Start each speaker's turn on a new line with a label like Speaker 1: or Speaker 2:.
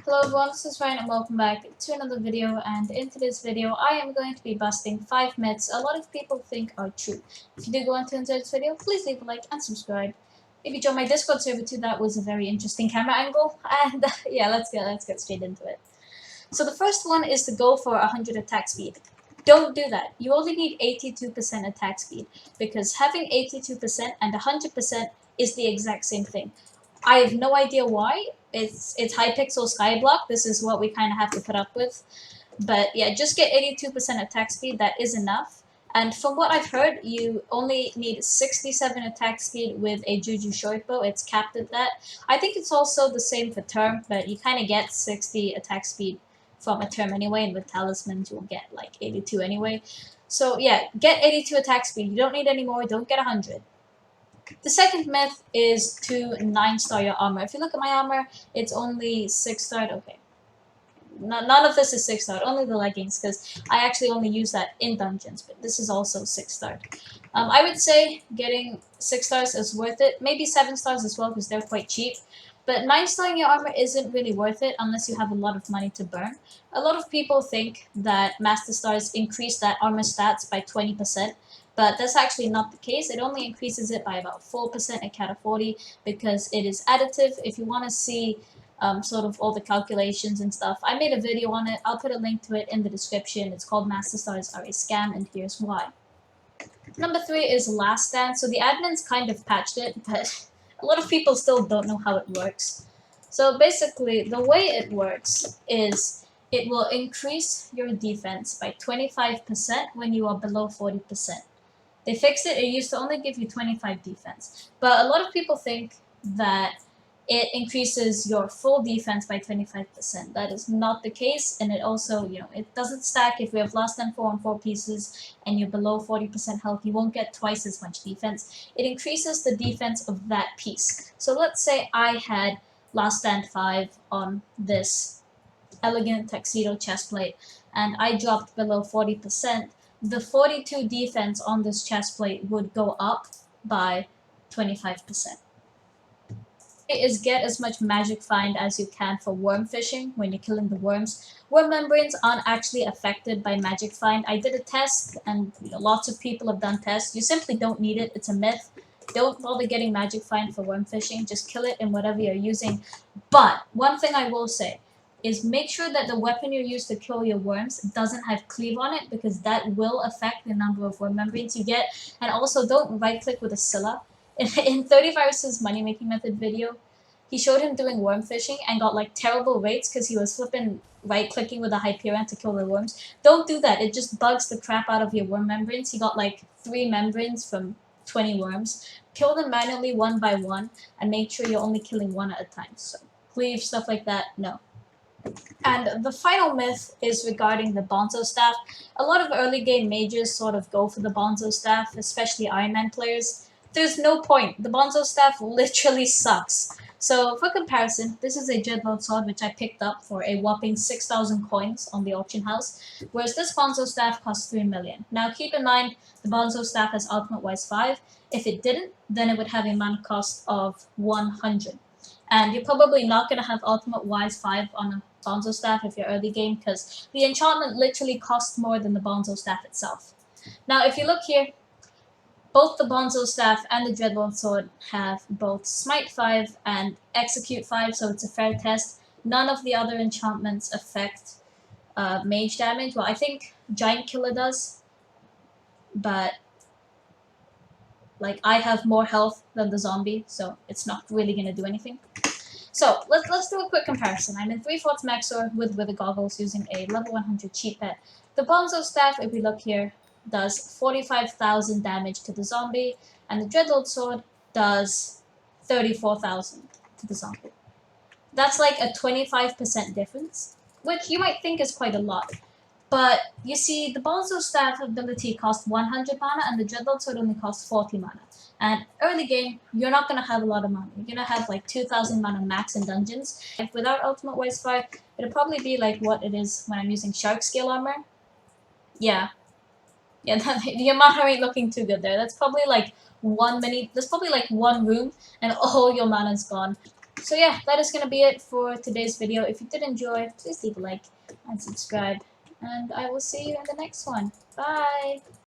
Speaker 1: Hello everyone, this is Ryan and welcome back to another video, and in today's video I am going to be busting 5 myths a lot of people think are true. If you do go on to enjoy this video, please leave a like and subscribe. Maybe join my Discord server too, that was a very interesting camera angle, and yeah, let's get straight into it. So the first one is to go for 100 attack speed. Don't do that. You only need 82% attack speed, because having 82% and 100% is the exact same thing. I have no idea why. It's Hypixel Skyblock. This is what we kind of have to put up with. But yeah, just get 82% attack speed. That is enough. And from what I've heard, you only need 67 attack speed with a Juju short bow. It's capped at that. I think it's also the same for Term, but you kind of get 60 attack speed from a Term anyway, and with Talismans you'll get like 82 anyway. So yeah, get 82 attack speed. You don't need any more. Don't get 100. The second myth is to 9-star your armor. If you look at my armor, it's only 6-starred. Okay. None of this is 6-starred, only the leggings, because I actually only use that in dungeons, but this is also 6-starred. I would say getting 6 stars is worth it. Maybe 7 stars as well, because they're quite cheap. But 9-starring your armor isn't really worth it unless you have a lot of money to burn. A lot of people think that Master Stars increase that armor stats by 20%. But that's actually not the case. It only increases it by about 4% at cat of 40 because it is additive. If you want to see sort of all the calculations and stuff, I made a video on it. I'll put a link to it in the description. It's called Master Stars Are a Scam, and here's why. Number 3 is Last Stand. So the admins kind of patched it, but a lot of people still don't know how it works. So basically, the way it works is it will increase your defense by 25% when you are below 40%. They fixed it. It used to only give you 25 defense. But a lot of people think that it increases your full defense by 25%. That is not the case. And it also, it doesn't stack. If you have less than 4 on 4 pieces and you're below 40% health, you won't get twice as much defense. It increases the defense of that piece. So let's say I had Last Stand 5 on this elegant tuxedo chestplate and I dropped below 40%. The 42 defense on this chest plate would go up by 25%. Is get as much magic find as you can for worm fishing when you're killing the worms. Worm membranes aren't actually affected by magic find. I did a test and lots of people have done tests. You simply don't need it. It's a myth. Don't bother getting magic find for worm fishing. Just kill it in whatever you're using. But one thing I will say is make sure that the weapon you use to kill your worms doesn't have cleave on it, because that will affect the number of worm membranes you get. And also, don't right-click with a Scylla. In 30virus's money-making method video, he showed him doing worm fishing and got like terrible rates because he was flipping right-clicking with a Hyperion to kill the worms. Don't do that. It just bugs the crap out of your worm membranes. He got like 3 membranes from 20 worms. Kill them manually one by one and make sure you're only killing one at a time. So cleave, stuff like that, no. And the final myth is regarding the Bonzo staff. A lot of early game mages sort of go for the Bonzo staff, especially Iron Man players. There's no point. The Bonzo staff literally sucks. So for comparison, this is a Dreadlord sword which I picked up for a whopping 6,000 coins on the auction house, whereas this Bonzo staff costs 3 million. Now keep in mind, the Bonzo staff has Ultimate Wise 5. If it didn't, then it would have a mana cost of 100. And you're probably not going to have Ultimate Wise 5 on a Bonzo staff if you're early game, because the enchantment literally costs more than the Bonzo staff itself. Now if you look here, both the Bonzo staff and the Dreadlord sword have both Smite 5 and Execute 5, so it's a fair test. None of the other enchantments affect mage damage. Well, I think Giant Killer does, but like I have more health than the zombie, so it's not really going to do anything. So let's do a quick comparison. I'm in 3/4 Maxor with Wither Goggles using a level 100 cheat pet. The Bonzo staff, if we look here, does 45,000 damage to the zombie, and the Dreadlord sword does 34,000 to the zombie. That's like a 25% difference, which you might think is quite a lot. But you see, the Bonzo staff ability costs 100 mana, and the Dreadlord sword only costs 40 mana. And early game, you're not going to have a lot of mana. You're going to have like 2,000 mana max in dungeons. If without Ultimate Wise 5, it'll probably be like what it is when I'm using Shark Scale armor. Yeah, your mana ain't looking too good there. That's probably like there's probably like one room, and all your mana's gone. So yeah, that is gonna be it for today's video. If you did enjoy, please leave a like and subscribe. And I will see you in the next one. Bye!